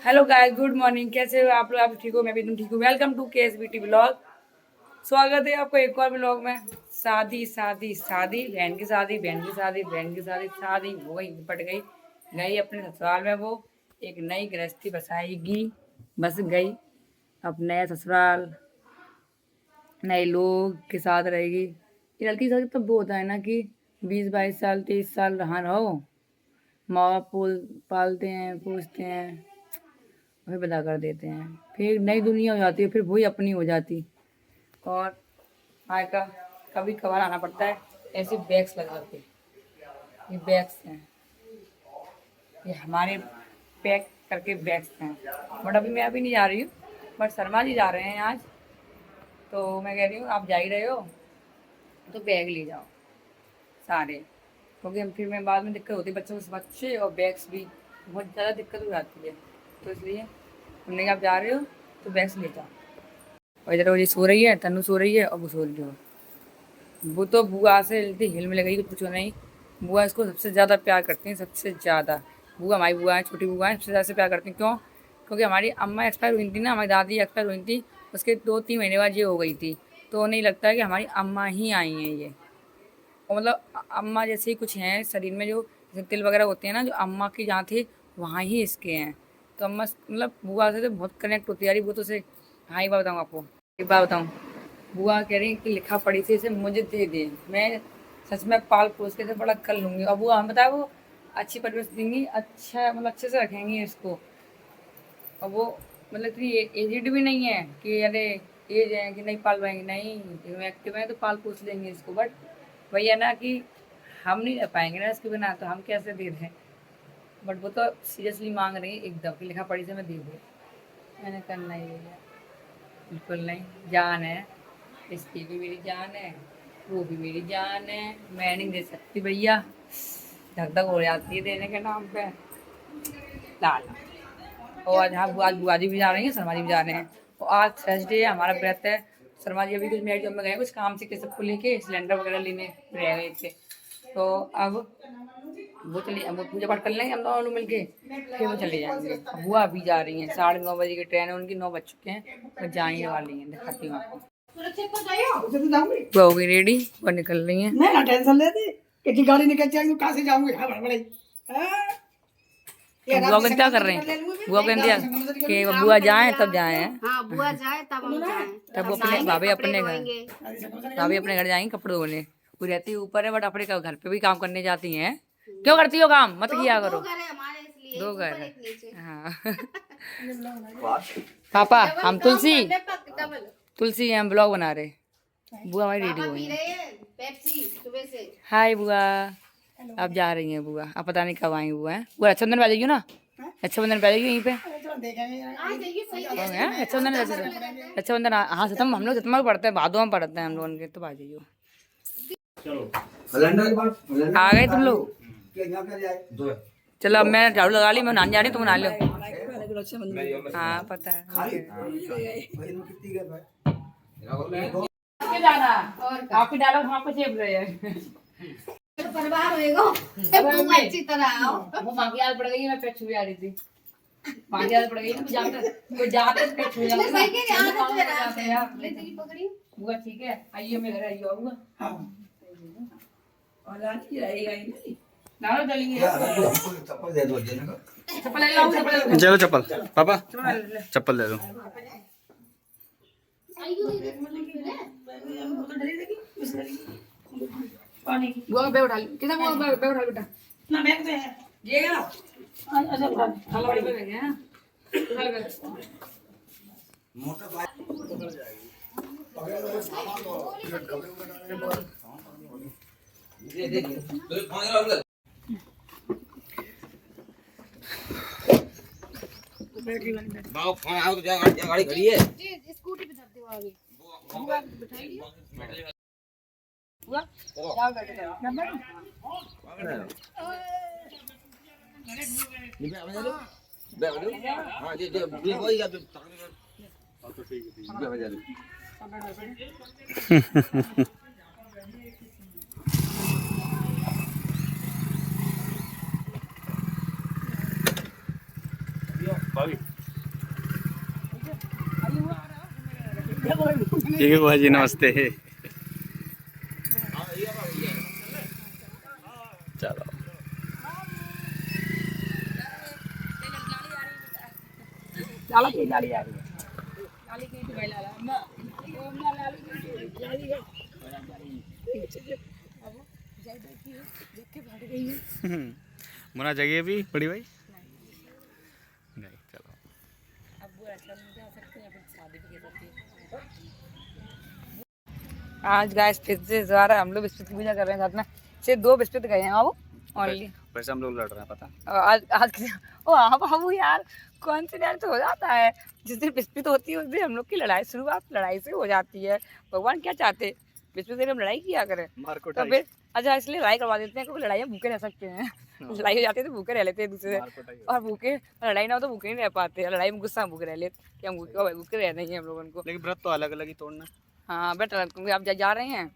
Hello guys, good morning. कैसे हो आप लोग? आप ठीक हो? मैं भी एकदम ठीक हूँ। Welcome to KSBT blog. स्वागत है आपको एक और ब्लॉग में। शादी शादी शादी, बहन की शादी, बहन की शादी, बहन की शादी, शादी हो गई, निपट गई। गई अपने ससुराल में, वो एक नई गृहस्थी बसाएगी, बस गई अब नया ससुराल, नए लोग के साथ रहेगी। ये लड़की के साथ तो वो होता है ना कि 20-22 साल 23 साल रहो, माँ बाप पालते हैं, पूछते हैं, फिर विदा कर देते हैं। फिर नई दुनिया हो जाती है, फिर वही अपनी हो जाती। और मायका कभी कभार आना पड़ता है ऐसे बैग्स लगा के। ये बैग्स हैं, ये हमारे पैक करके बैग्स हैं। बट अभी मैं नहीं जा रही हूँ, बट शर्मा जी जा रहे हैं आज। तो मैं कह रही हूँ आप जा ही रहे हो तो बैग ले जाओ सारे, क्योंकि हम फिर मैं बाद में दिक्कत होती है, बच्चे और बैग्स भी बहुत ज़्यादा दिक्कत हो जाती है। तो इसलिए हमने कहा आप जा रहे हो तो बैग्स ले जाओ। और इधर वो जी सो रही है, तन्नू सो रही है और वो सो रही है। वो तो बुआ से जल्दी हिल मिल गई, कुछ पूछो नहीं। बुआ इसको सबसे ज़्यादा प्यार करती हैं, सबसे ज़्यादा। बुआ हमारी बुआ है, छोटी बुआ है, सबसे ज़्यादा से प्यार करती हैं। क्यों? क्योंकि हमारी अम्मा एक्सपायर हुई थी ना, हमारी दादी एक्सपायर हुई थी, उसके 2-3 महीने बाद ये हो गई थी। तो नहीं लगता है कि हमारी अम्मा ही आई हैं ये। और मतलब अम्मा जैसे ही कुछ हैं शरीर में, जो जैसे तिल वगैरह होते हैं ना, जो अम्मा की जहाँ थे वहाँ ही इसके हैं। तो अम्मा मतलब बुआ से तो बहुत कनेक्ट होती है यार। वो तो से हाँ, एक बात बताऊँ आपको, एक बात बताऊँ। बुआ कह रही कि लिखा पढ़ी थी इसे मुझे दे दे, मैं सच में पाल पोस के इसे बड़ा कर लूँगी। और बुआ हमें बताया वो अच्छी परवरिश देंगी, अच्छा मतलब अच्छे से रखेंगी इसको। और वो मतलब इतनी एजिड भी नहीं है कि अरे एज है कि नहीं पाल पाएंगे, नहीं एक्टिव है तो पाल पोस लेंगे इसको। बट वही है ना कि हम नहीं रह पाएंगे ना इसके बिना, तो हम कैसे दे दें। बट वो तो सीरियसली मांग रही है एकदम कि लिखा पढ़ी से मैं दे दूँ। मैंने करना ही है, बिल्कुल नहीं, जान है इसकी भी, मेरी जान है, वो भी मेरी जान है। मैं नहीं दे सकती भैया, धक धक हो जाती है देने के नाम पे। लाला और आज बुआ जी भी जा रही हैं, शर्मा जी भी जा रहे हैं। और आज थर्सडे है, हमारा व्रत है। शर्मा जी अभी कुछ मेरे जब में गए कुछ काम से, किसी को लेके सिलेंडर वगैरह लेने रह गए थे। तो अब वो चले, अब वो पूजा पाठ कर लेंगे हम दोनों मिल के, फिर वो चले जाएंगे। बुआ अभी जा रही हैं, 9:30 बजे की ट्रेन है उनकी, 9 बज चुके हैं, वो जाने वाली हैं। दिखाती हूँ आपको। वो हो गई रेडी, वो निकल रही हैं। मैं ना टेंशन लेती कि गाड़ी निकल जाएगी, कहाँ से जाऊंगी? हाँ बड़बड़ाई। तो बुआ को क्या कर रहे हैं? बुआ को इंतजार कि बुआ जाए तब जाए हैं। हाँ, बुआ जाए तब हम जाएं, तब वो अपने भाभी अपने घर जाएंगे कपड़े धोने। वो रहती है ऊपर है, बट अपने घर पे भी काम करने जाती हैं। क्यों करती हो काम? मत किया करो। दो घर है हमारे, इसलिए दो एक घर ऊपर है। एक नीचे। हाँ। पापा हम तुलसी हैं, हम ब्लॉग बना रहे। बुआ हमारी रेडी पापा हुई पी है। रहे हैं पेप्सी सुबह से। हाय बुआ, अब जा रही हैं बुआ। अब पता नहीं कब आएंगी बुआ। है बुआ रक्षाबंधन पे आ जाएगी ना? रक्षाबंधन पे आ जाएगी यहीं पे। आज देखिए सही हो गया रक्षाबंधन। हाँ सतम, हम लोग सतमा में पढ़ते हैं, भादों में पढ़ते हैं हम लोग उनके। तो आ जाइए। आ गए तुम लोग? चलो अब मैं झाड़ू लगा ली, मैं नहाने जा रही हूँ, तुम नहा लो। हाँ पता है। आपकी डायलॉग वहाँ पे चेप रहे हैं। परिवार होएगा तुम अच्छी तरह आओ। वो माँ की याद पड़ गई, मैं पेट छुई आ रही थी। माँ की याद पड़ गई, कोई जाते पेट छुई जाता है। ले तेरी पकड़ी। बुआ ठीक है, आइए मेरे घर आइए बुआ। और लाठी रहेगा ही नहीं। लाओ चलेंगे। चप्पल दे दो, चप्पल ले लो, चप्पल ले लो। चलो चप्पल पापा, चप्पल दे दो। बुआ पे उठा ली, किधर बुआ पे उठा बेटा ना, बैग पे है ये ना। अच्छा उठा थाला बड़ी पे है ना, उठा ले। मोटर बाइक पकड़ जाएगी। ये देखिए तो फोन लगा दे। बाबू फोन आओ तो जा, गाड़ी खड़ी है जी स्कूटी पे धरते हो आगे। बुआ बिठाइए। बुआ जाओ बैठो नंबर। हां ये कोई या तो ठीक है। भाभी ठीक है बुआ जी, नमस्ते। चलो लाला की गाड़ी आ रही है, लाली की तो भाई लाला अम्मा ओ अम्मा लाली की लाली है अब जाई बैठी है देख के भाग गई है। मुना जगह भी बड़ी भाई नहीं। चलो अब वो अच्छा नहीं जा सकते हैं, फिर शादी भी कर सकते हैं। आज गाइस फिर से दोबारा हम लोग बिस्किट की पूजा कर रहे हैं साथ में, सिर्फ 2 बिस्किट गए हैं वो ओनली। वैसे हम लोग लड़ रहे हैं पता। आज आज ओ हाँ बाबू यार कॉन्फिडेंस तो हो जाता है, जिस दिन बिस्पित होती है उस दिन हम लोग की लड़ाई शुरुआत लड़ाई से हो जाती है। भगवान क्या चाहते, बिस्पित से हम लड़ाई किया करें मार को तो फिर अच्छा इसलिए लड़ाई करवा देते हैं, क्योंकि लड़ाई में भूखे रह सकते हैं। लड़ाई हो जाती है तो भूखे रह लेते हैं दूसरे से, और भूखे लड़ाई ना हो तो भूखे नहीं रह पाते, लड़ाई में गुस्सा भूखे रह लेते कि हम भूखे रहना ही है हम लोगों को। लेकिन व्रत तो अलग अलग ही तोड़ना। हाँ बेटा क्योंकि आप जा रहे हैं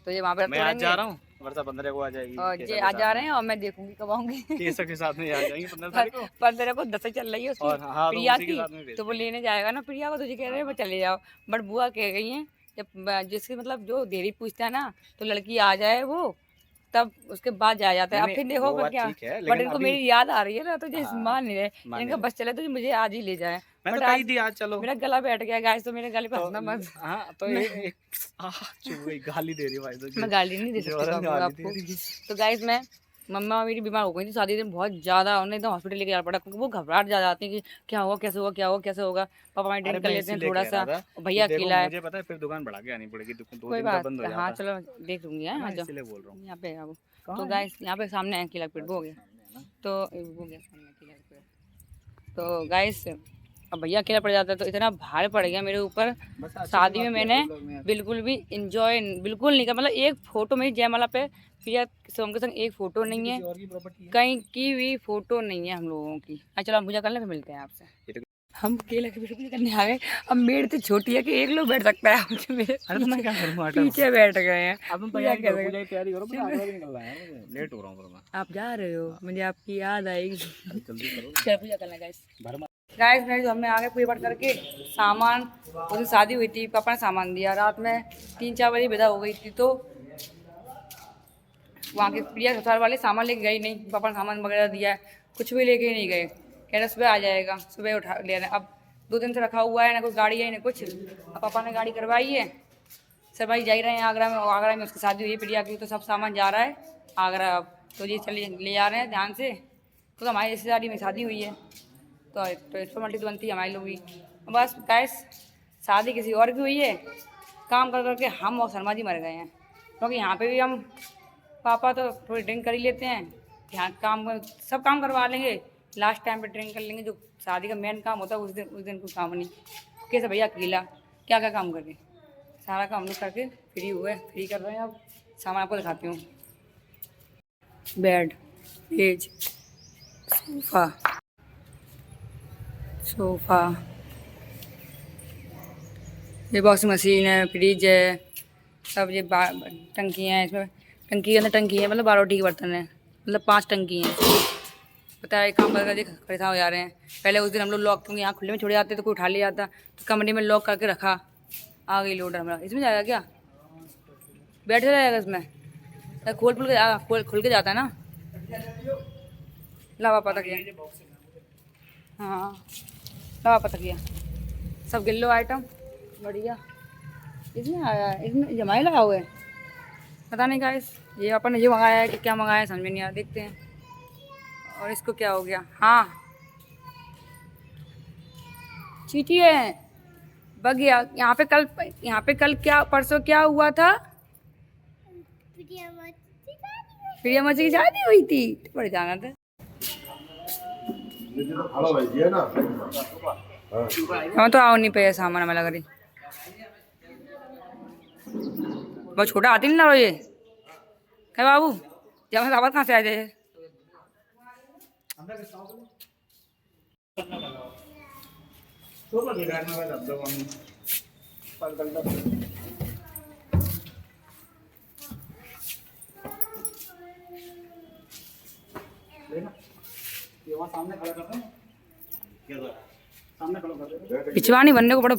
तो ये वहाँ पर मैं आज जा रहा हूँ, वर्षा 15 को आ जाएगी और ये आज जा रहे हैं और मैं देखूंगी कब आऊंगी। केसर के साथ में आ जाएंगे 15 तारीख को। 15 को 10 चल रही है उसकी और हाँ, तो प्रिया उसी के की, साथ में भेज तो वो लेने जाएगा ना प्रिया को, तो ये कह रहे हैं वो चले जाओ, बट बुआ कह गई हैं जब जिसकी मतलब जो देरी पूछता है ना तो लड़की आ जाए वो तब उसके बाद जाया जाता है। अब फिर देखो फिर क्या, बट इनको मेरी याद आ रही है ना तो ये मान नहीं रहे, इनका बस चले तो मुझे आज ही ले जाए। मैं तो कही दी आज चलो। मेरा गला बैठ गया गाइस, तो मेरे गले पे हंसना मत। हाँ तो एक चुप गई, गाली दे रही भाई तो। मैं गाली नहीं दे सकती आपको। तो गाइस मैं मम्मा मेरी बीमार हो गई थी शादी दिन बहुत ज़्यादा, उन्हें एकदम हॉस्पिटल लेके जाना पड़ा क्योंकि वो घबराहट जा जाती है कि क्या होगा कैसे होगा क्या होगा कैसे होगा। पापा मैं ड्रिंक कर लेते हैं थोड़ा सा, भैया अकेला है। मुझे पता है फिर दुकान बढ़ा के आनी पड़ेगी, 2 कोई दिन का बात बंद हो जाता हाँ है। चलो देख लूँगी यहाँ जो इसलिए बोल रहा हूँ। यहाँ पे आओ। तो गाइस यहाँ पे सामने है किला पेड़, वो हो गया तो वो गया सामने किला पेड़। तो गाइस अब भैया अकेला पड़ जाता है तो इतना भार पड़ गया मेरे ऊपर। शादी में मैंने बिल्कुल भी इंजॉय बिल्कुल नहीं किया, मतलब एक फ़ोटो मेरी जयमाला पे भैया सोम के संग एक फ़ोटो नहीं है, कहीं की भी फ़ोटो नहीं है हम लोगों की। अच्छा चलो हम पूजा कर लें फिर मिलते हैं आपसे। हम केला की पूजा करने आ गए, अब मेड़ तो छोटी है कि एक लोग बैठ सकता है, मेरे पीछे बैठ गए हैं। अब तैयारी करो, लेट हो रहा हूँ। आप जा रहे हो, मुझे आपकी याद आएगी। जल्दी करो, चल पूजा करना गाइस। गाइस मेरे जो हमने आगे पूजा पाठ करके सामान, उस दिन शादी हुई थी पापा ने सामान दिया, रात में 3-4 बजे विदा हो गई थी तो वहाँ के प्रिया ससुराल वाले सामान लेके गई नहीं, पापा ने सामान वगैरह दिया है कुछ भी लेके नहीं गए, कह रहे सुबह आ जाएगा, सुबह उठा ले रहे। अब 2 दिन से रखा हुआ है ना कोई गाड़ी है ना कुछ, अब पापा ने गाड़ी करवाई है, सर भाई जा ही रहे हैं आगरा में, आगरा में उसकी शादी हुई है प्रिया की तो सब सामान जा रहा है आगरा। अब तो ये चलिए ले जा रहे हैं ध्यान से, तो हमारी रिश्तेदारी में शादी हुई है तो इस फॉर्मेलिटी तो बनती है हमारी लोग की। बस गैस शादी किसी और की हुई है, काम कर करके हम और शर्मा जी मर गए हैं, क्योंकि यहाँ पे भी हम पापा तो थोड़ी ड्रिंक कर ही लेते हैं, यहाँ काम सब काम करवा लेंगे, लास्ट टाइम पे ड्रिंक कर लेंगे, जो शादी का मेन काम होता है उस दिन कोई काम नहीं। कैसे भैया अकेला क्या क्या काम करें, सारा काम हम लोग करके फ्री हुए, फ्री कर रहे हैं। अब सामान आपको दिखाती हूँ, बेड, मेज, सोफ़ा, ये वॉशिंग मशीन है, फ्रिज है, सब ये टंकी हैं, इसमें टंकी के अंदर टंकी है, मतलब 12 रोटी के बर्तन है, मतलब 5 टंकी हैं। पता है काम करके परेशान हो जा रहे हैं। पहले उस दिन हम लोग लॉक, क्योंकि यहाँ खुले में छोड़ जाते तो कोई उठा ले जाता, तो कमरे में लॉक करके रखा। आ गई लोडर हमारा, इसमें जाएगा क्या, बैठ जाएगा इसमें, खुल के जाता है ना। लावा पता किया, हाँ लावा पता किया, सब गिल्लो आइटम बढ़िया इसमें आया है, इसमें जमाई लगा हुआ है, पता नहीं गाइस ये अपन ने ये मंगाया है कि क्या मंगाया है समझ में नहीं आया, देखते हैं। और इसको क्या हो गया, हाँ चीटी है बगिया। यहाँ पे कल क्या परसों क्या हुआ था, प्रिया मची की शादी हुई थी, बड़े जाना था। हम तो आओ नहीं पे सामान हमें लग रही, बहुत छोटा आती नहीं ना ये क्या बाबू, जब मैं कहाँ से आ जाए। सामने खड़ा कर रहे हैं पिछवानी बनने को बड़ा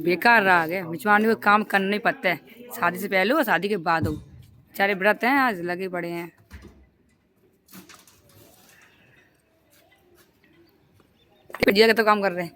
बेकार रहा है। पिछवानी को काम करना ही पड़ता है, शादी से पहले हो शादी के बाद हो। बेचारे व्रत हैं आज लगे पड़े हैं। प्रिया का तो काम कर रहे हैं।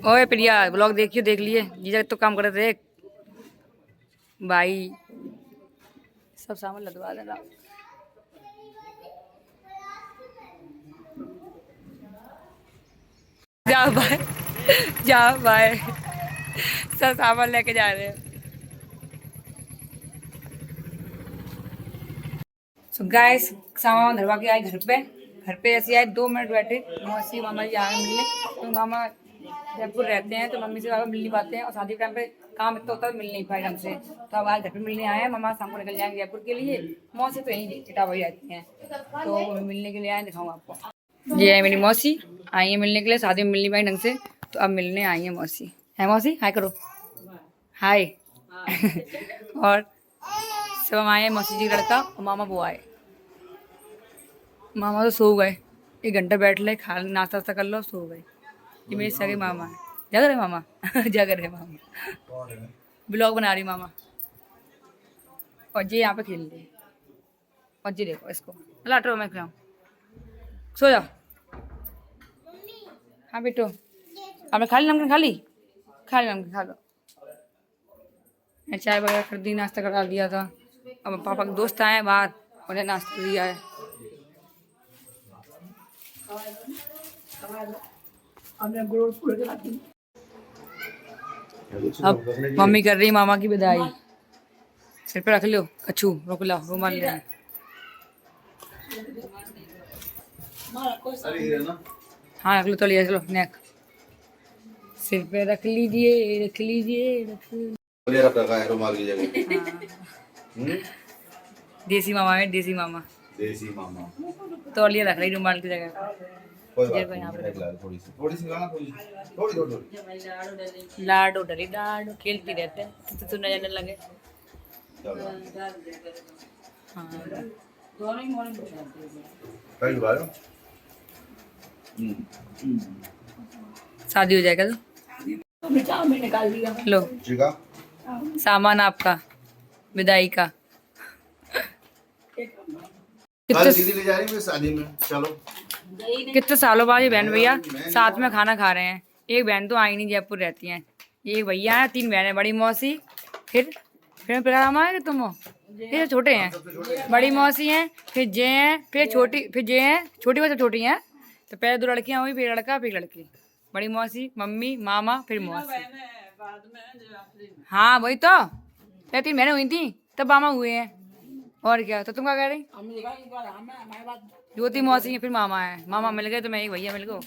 ओए प्रिया ब्लॉग देखियो, देख लिए जीजा तो काम कर रहे थे भाई। सब सामान लगवा देना। जाओ भाई, जाओ भाई, सब सामान लेके जा रहे हैं। सो गाइस सामान धरवा के आए घर पे ऐसे आए 2 मिनट बैठे। मौसी मामा जी आए मिलने, तो मामा जयपुर रहते हैं तो मम्मी से मिल नहीं पाते हैं, और शादी के टाइम पे काम इतना होता है मिल नहीं पाए हमसे। तो अब आज घर पे मिलने आए हैं। मामा शाम को निकल जाएंगे जयपुर के लिए। मौसी तो यहीं इटावा रहती हैं, तो मिलने के लिए आए। दिखाऊंगा आपको। ये है मेरी मौसी, आई है मिलने के लिए। शादी में मिल नहीं पाई ढंग से, तो अब मिलने आई है मौसी। है मौसी, हाय करो, हाय। और सब हम आए हैं, मौसी जी लड़का और मामा वो आए। मामा तो सो गए, 1 घंटा बैठ ले, खा नाश्ता वास्ता कर लो, सो गए। ये मेरे सगे मामा है। जग रहे मामा, जग रहे मामा, ब्लॉग बना रही मामा। और जी यहाँ पे खेल रही। और जी देखो इसको, लाटो मैं खिलाऊं, सो जाओ। हाँ बेटो, आपने खा ली नमकीन? खा ली नमकीन, खा लो। मैं चाय वगैरह कर दी, नाश्ता करा दिया था। अब पापा के दोस्त आए हैं बाहर, उन्हें नाश्ता दिया है। अब मम्मी कर रही मामा की विदाई। सिर पे रख लो कच्छू, रोक लो रुमाल ले। हाँ रख लो, तो लिया चलो नेक सिर पे रख लीजिए, रख लीजिए, रखा है रुमाल की जगह। देसी मामा है, देसी मामा। तौलिया रख रही रुमाल की जगह। लाडो डरी लाडो खेलती रहते हैं, तो न जाने लगे। हाँ दोनों ही मॉर्निंग शादी हो जाएगा तो निकाल दिया। लो सामान आपका विदाई का। दीदी ले जा रही है शादी में। चलो कितने सालों बाद ये बहन भैया साथ में खाना खा रहे हैं। एक बहन तो आई नहीं, जयपुर रहती हैं। ये भैया है, 3 बहनें, बड़ी मौसी, फिर मामा है कि तुम हो, फिर छोटे हैं बड़ी मौसी हैं, फिर जे हैं, फिर छोटी, फिर जे हैं, छोटी बच्चे छोटी हैं। तो पहले 2 लड़कियां हुई, फिर लड़का, फिर लड़की। बड़ी मौसी, मम्मी, मामा, फिर मौसी। हाँ वही तो, 3 बहनें हुई थी तब मामा हुए हैं। और क्या, तो तुम क्या कह रही? ज्योति मौसी है, फिर मामा है। मामा मिल गए तो मैं एक भैया मिल गए।